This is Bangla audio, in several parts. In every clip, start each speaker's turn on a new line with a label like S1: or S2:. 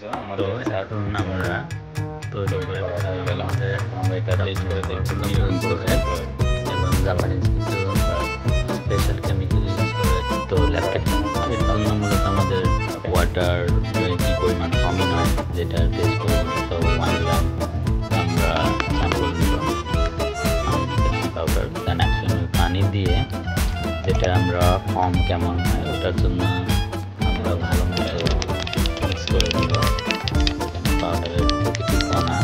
S1: তো এখন আমরা তৈরি করে আমরা এটা টেস্ট করে দেখছিলাম এবং জাপানিজ কিছু স্পেশাল কেমিক্যাল ইউজ করে। তো ল্যাকটেট এর জন্য মূলত আমাদের ওয়াটার কি পরিমাণ কমই নয়, যেটা টেস্ট করে মূলত 1 গ্রাম আমরা স্যাম্পল নিব পাউডার, দেন একসঙ্গে পানি দিয়ে যেটা আমরা ফর্ম কেমন হয় ওটার জন্য আমরা ভালো মতো মিক্স করে দিব। পাউডারের প্রতিটি কণা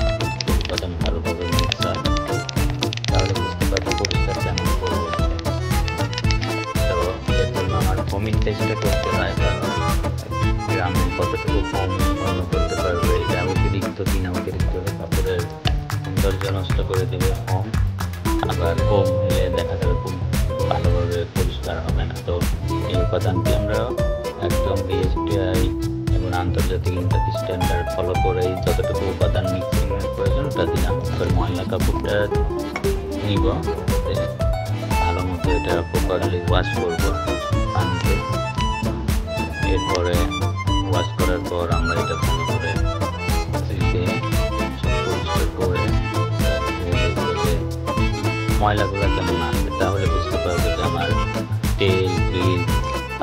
S1: উপাদান ভালোভাবে মিক্স হয়, তাহলে বুঝতে পারবো পরিষ্কার কেমন করবে। তো এর জন্য আমার ফমিং টেস্টটা করতে হয়, কারণ গ্রামে কতটুকু ফর্ম উৎপন্ন করতে পারবে, এটা অতিরিক্ত কিনা অতিরিক্ত কাপড়ের সৌন্দর্য নষ্ট করে দেবে ফর্ম, আবার কম হলে দেখা যাবে খুব ভালোভাবে পরিষ্কার হবে না। তো এই উপাদানটি আমরা একদম বিএসটিআই এবং আন্তর্জাতিক ইন্ডাস্ট্রি স্ট্যান্ডার্ড ফলো করে যতটুকু উপাদান মিক্সিংয়ের প্রয়োজন ওটা দিলাম। এবার ময়লা কাপড়টা নিব, ভালো মতো এটা প্রপারলি ওয়াশ করবো পানিতে। এরপরে ওয়াশ করার পর আমরা এটা ভালো করে ধুয়ে পরিষ্কার করে ময়লাগুলো কেমন আসবে, তাহলে বুঝতে পারবো যে আমার তেল গ্রিজ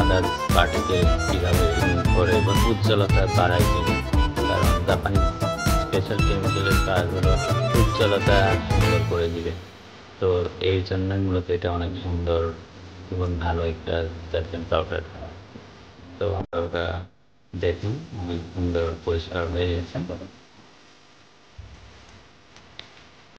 S1: আদার্স পার্টিকেল কীভাবে রিমুভ করে এবং উজ্জ্বলতা বাড়ায় কিনে। কারণ জাপানি স্পেশাল কেমিক্যালের কাজ হলো উজ্জ্বলতা সুন্দর করে দিবে। তো এই জন্যই মূলত এটা অনেক সুন্দর এবং ভালো একটা ডিটারজেন্ট পাউডার। তো আমরা ওটা দেখুন অনেক সুন্দর পরিষ্কার হয়ে গেছে।